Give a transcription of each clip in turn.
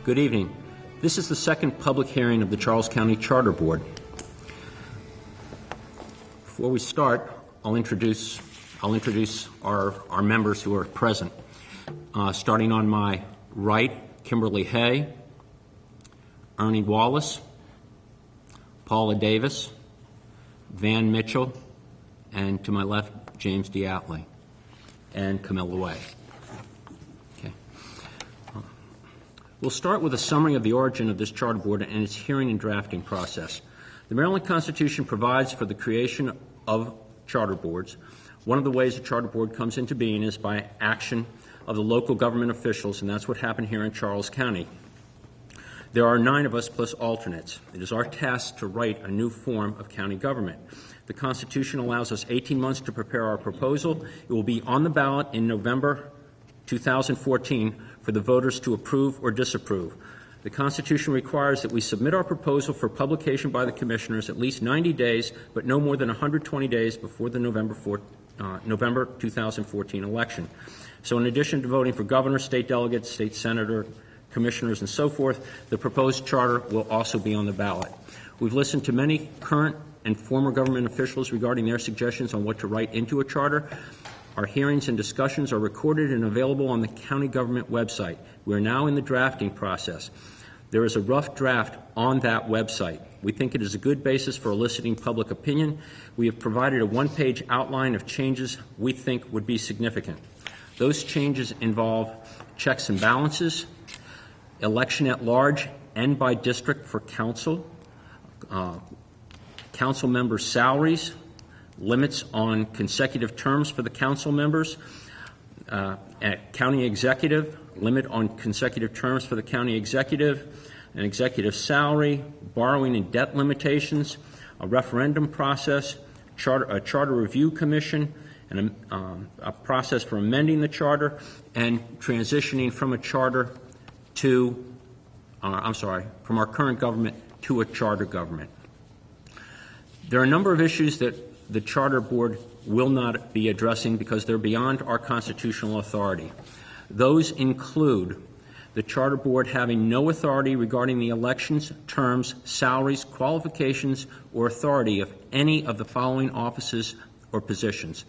Good evening. This is the second public hearing of the Charles County Charter Board. Before we start, I'll introduce our members who are present. Starting on my right, Kimberly Hay, Ernie Wallace, Paula Davis, Van Mitchell, and to my left, James Diatley, and Camilla Way. Okay. We'll start with a summary of the origin of this charter board and its hearing and drafting process. The Maryland Constitution provides for the creation of charter boards. One of the ways a charter board comes into being is by action of the local government officials, and that's what happened here in Charles County. There are 9 of us plus alternates. It is our task to write a new form of county government. The Constitution allows us 18 months to prepare our proposal. It will be on the ballot in November 2014 for the voters to approve or disapprove. The Constitution requires that we submit our proposal for publication by the commissioners at least 90 days, but no more than 120 days before the November 2014 election. So in addition to voting for governor, state delegates, state senator, commissioners, and so forth, the proposed charter will also be on the ballot. We've listened to many current and former government officials regarding their suggestions on what to write into a charter. Our hearings and discussions are recorded and available on the county government website. We are now in the drafting process. There is a rough draft on that website. We think it is a good basis for eliciting public opinion. We have provided a one-page outline of changes we think would be significant. Those changes involve checks and balances, election at large and by district for council, council members' salaries, limits on consecutive terms for the council members, county executive, limit on consecutive terms for the county executive, an executive salary, borrowing and debt limitations, a referendum process, a charter review commission, and a process for amending the charter, and transitioning from a charter to, from our current government to a charter government. There are a number of issues that the Charter Board will not be addressing because they're beyond our constitutional authority. Those include the Charter Board having no authority regarding the elections, terms, salaries, qualifications, or authority of any of the following offices or positions: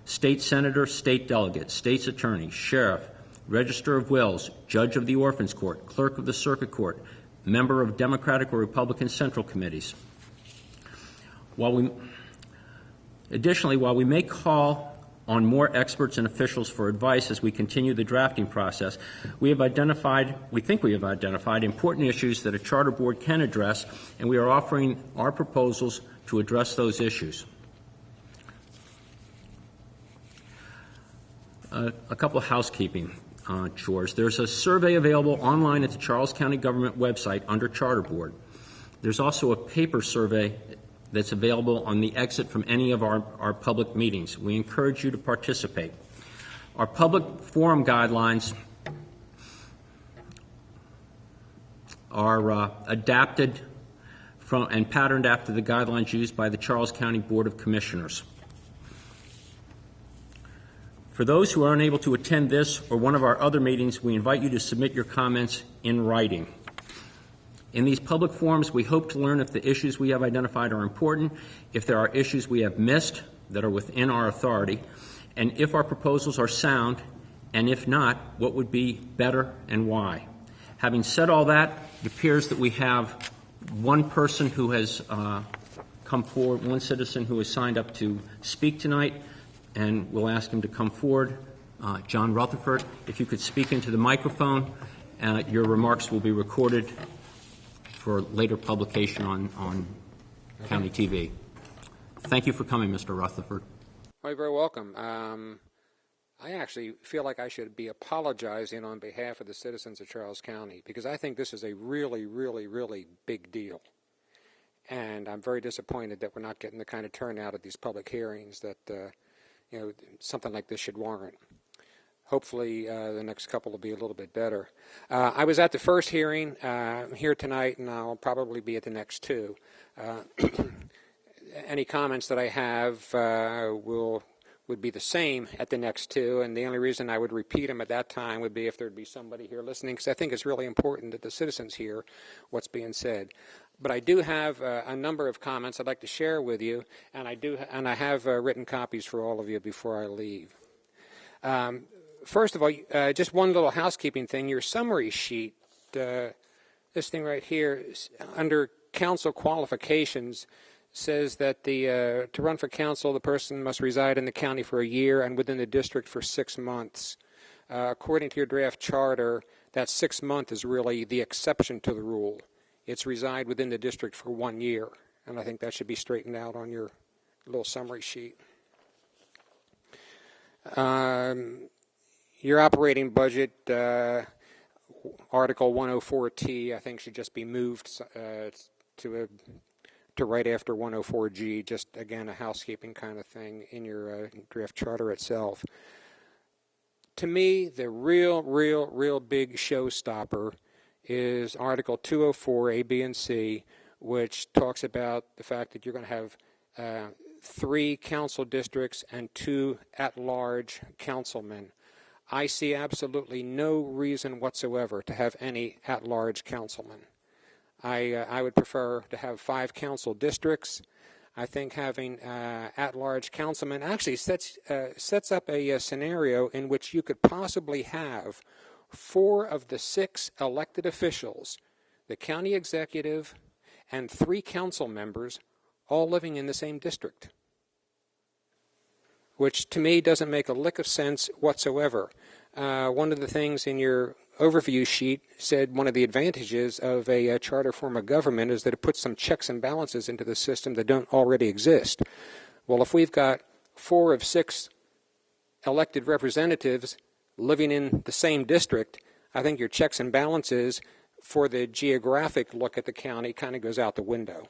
state senator, state delegate, state's attorney, sheriff, register of wills, judge of the orphans court, clerk of the circuit court, member of Democratic or Republican central committees. Additionally, while we may call on more experts and officials for advice as we continue the drafting process, we think we have identified important issues that a charter board can address, and we are offering our proposals to address those issues. A couple of housekeeping chores. There's a survey available online at the Charles County Government website under Charter Board. There's also a paper survey that's available on the exit from any of our public meetings. We encourage you to participate. Our public forum guidelines are adapted from and patterned after the guidelines used by the Charles County Board of Commissioners. For those who are unable to attend this or one of our other meetings, we invite you to submit your comments in writing. In these public forums, we hope to learn if the issues we have identified are important, if there are issues we have missed that are within our authority, and if our proposals are sound, and if not, what would be better and why. Having said all that, it appears that we have one person who has come forward, one citizen who has signed up to speak tonight, and we'll ask him to come forward. John Rutherford, if you could speak into the microphone, your remarks will be recorded for later publication on county TV. Thank you for coming, Mr. Rutherford. Oh, you're very welcome. I actually feel like I should be apologizing on behalf of the citizens of Charles County because I think this is a really, really, really big deal. And I'm very disappointed that we're not getting the kind of turnout at these public hearings that something like this should warrant. Hopefully the next couple will be a little bit better. I was at the first hearing here tonight, and I'll probably be at the next two. Any comments that I have will would be the same at the next two, and the only reason I would repeat them at that time would be if there'd be somebody here listening, because I think it's really important that the citizens hear what's being said. But I do have a number of comments I'd like to share with you, and I have written copies for all of you before I leave. First of all, just one little housekeeping thing. Your summary sheet, this thing right here, under council qualifications, says that to run for council, the person must reside in the county for a year and within the district for 6 months. According to your draft charter, that 6 month is really the exception to the rule. It's reside within the district for 1 year, and I think that should be straightened out on your little summary sheet. Your operating budget, Article 104T, I think should just be moved to right after 104G, just, again, a housekeeping kind of thing in your draft charter itself. To me, the real big showstopper is Article 204, A, B, and C, which talks about the fact that you're going to have 3 council districts and 2 at-large councilmen. I see absolutely no reason whatsoever to have any at-large councilmen. I would prefer to have 5 council districts. I think having at-large councilmen actually sets up a scenario in which you could possibly have 4 of the 6 elected officials, the county executive, and 3 council members, all living in the same district, which to me doesn't make a lick of sense whatsoever. One of the things in your overview sheet said one of the advantages of a charter form of government is that it puts some checks and balances into the system that don't already exist. Well, if we've got 4 of 6 elected representatives living in the same district, I think your checks and balances for the geographic look at the county kind of goes out the window.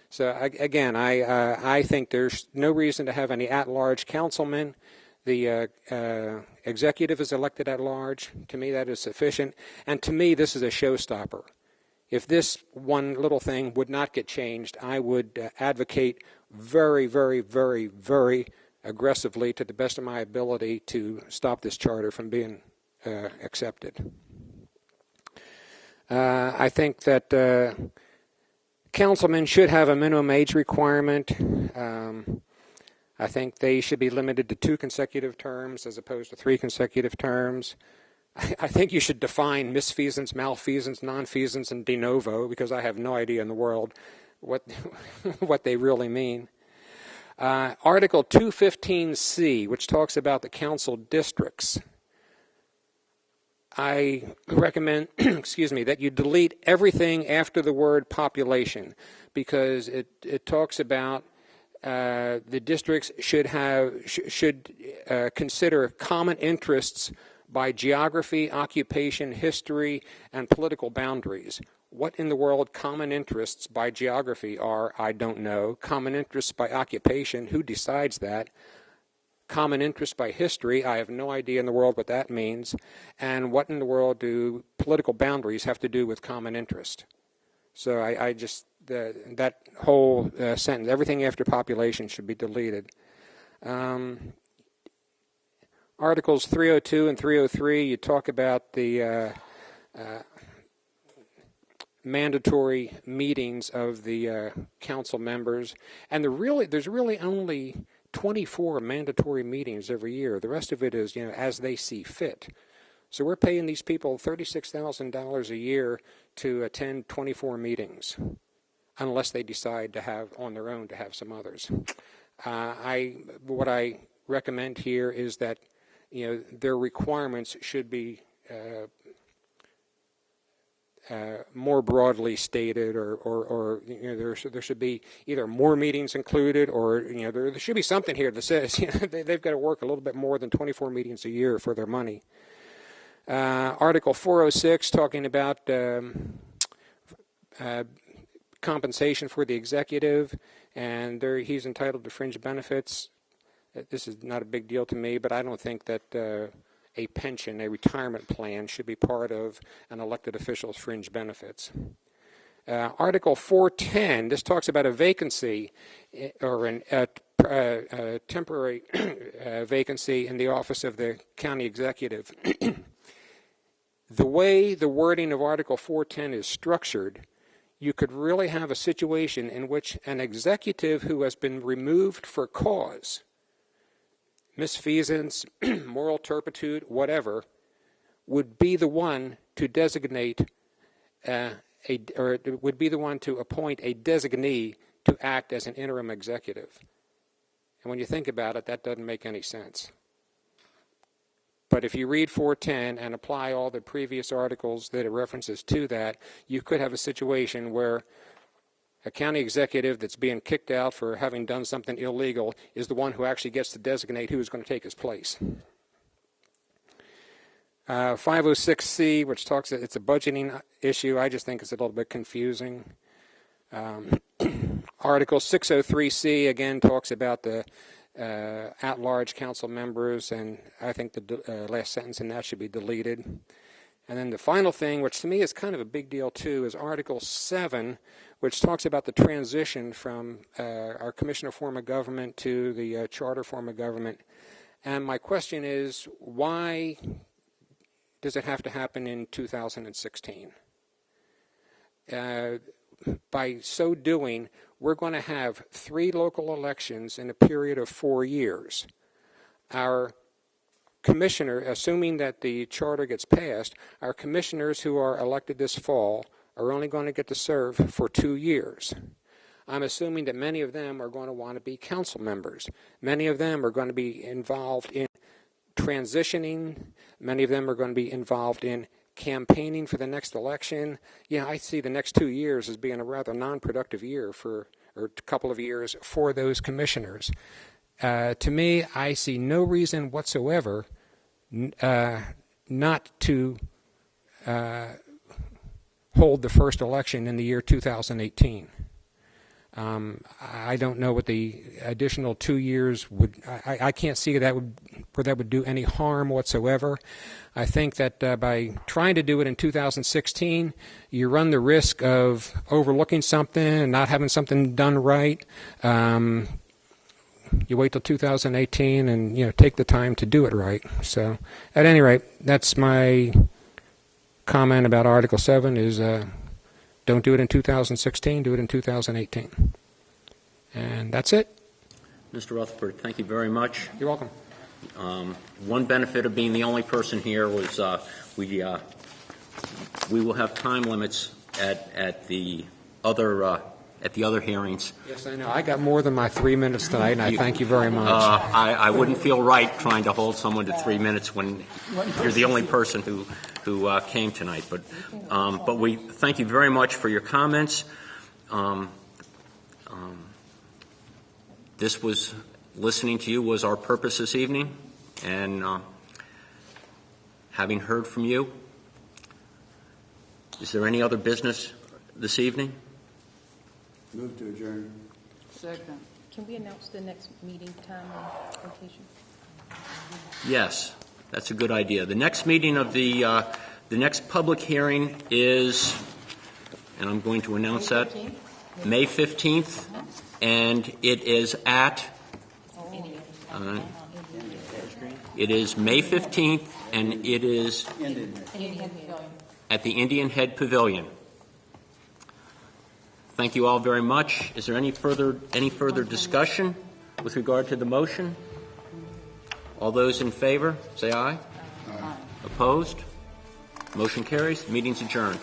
So again, I think there's no reason to have any at-large councilmen. The executive is elected at large. To me, that is sufficient. And to me, this is a showstopper. If this one little thing would not get changed, I would advocate very aggressively, to the best of my ability, to stop this charter from being accepted. I think that councilmen should have a minimum age requirement. I think they should be limited to 2 consecutive terms as opposed to 3 consecutive terms. I think you should define misfeasance, malfeasance, nonfeasance, and de novo, because I have no idea in the world what they really mean. Article 215C, which talks about the council districts. I recommend, that you delete everything after the word population, because it talks about the districts should consider common interests by geography, occupation, history, and political boundaries. What in the world common interests by geography are, I don't know. Common interests by occupation, who decides that? Common interests by history, I have no idea in the world what that means. And what in the world do political boundaries have to do with common interest? So I just, that whole sentence, everything after population, should be deleted. Articles 302 and 303, you talk about the mandatory meetings of the council members, and there's really only 24 mandatory meetings every year. The rest of it is, as they see fit. So we're paying these people $36,000 a year to attend 24 meetings, unless they decide to have on their own to have some others. What I recommend here is that their requirements should be more broadly stated, or there should be either more meetings included, or there should be something here that says they've got to work a little bit more than 24 meetings a year for their money. Article 406, talking about compensation for the executive, and he's entitled to fringe benefits. This is not a big deal to me, but I don't think that a pension, a retirement plan, should be part of an elected official's fringe benefits. Article 410, this talks about a vacancy or a temporary vacancy in the office of the county executive. The way the wording of Article 410 is structured, you could really have a situation in which an executive who has been removed for cause, misfeasance, moral turpitude, whatever, would be the one to designate would be the one to appoint a designee to act as an interim executive. And when you think about it, that doesn't make any sense. But if you read 410 and apply all the previous articles that it references to that, you could have a situation where a county executive that's being kicked out for having done something illegal is the one who actually gets to designate who is going to take his place. 506C, which talks, it's a budgeting issue. I just think it's a little bit confusing. Article 603C, again, talks about the at-large council members, and I think the last sentence in that should be deleted. And then the final thing, which to me is kind of a big deal too, is Article 7, which talks about the transition from our commissioner form of government to the charter form of government. And my question is, why does it have to happen in 2016? By so doing, we're going to have 3 local elections in a period of 4 years. Our commissioner, assuming that the charter gets passed, our commissioners who are elected this fall are only going to get to serve for 2 years. I'm assuming that many of them are going to want to be council members. Many of them are going to be involved in transitioning. Many of them are going to be involved in campaigning for the next election. Yeah, I see the next 2 years as being a rather non-productive year or a couple of years for those commissioners. To me, I see no reason whatsoever not to hold the first election in the year 2018. I don't know what the additional 2 years would. I can't see where that would do any harm whatsoever. I think that by trying to do it in 2016, you run the risk of overlooking something and not having something done right. You wait till 2018 and take the time to do it right. So, at any rate, that's my comment about Article 7 is. Don't do it in 2016, do it in 2018. And that's it. Mr. Rutherford, thank you very much. You're welcome. One benefit of being the only person here was we will have time limits at the other hearings. Yes, I know. I got more than my 3 minutes tonight, and I thank you very much. I wouldn't feel right trying to hold someone to 3 minutes when you're the only person who came tonight. But we thank you very much for your comments. This was, listening to you was our purpose this evening, and having heard from you, is there any other business this evening? Move to adjourn. Second. Can we announce the next meeting time and location? Yes, that's a good idea. The next meeting of the next public hearing is, and I'm going to announce that, May 15th, and it is at, it is May 15th, and it is at the Indian Head Pavilion. Thank you all very much. Is there any further discussion with regard to the motion? All those in favor, say aye. Aye. Opposed? Motion carries. Meeting's adjourned.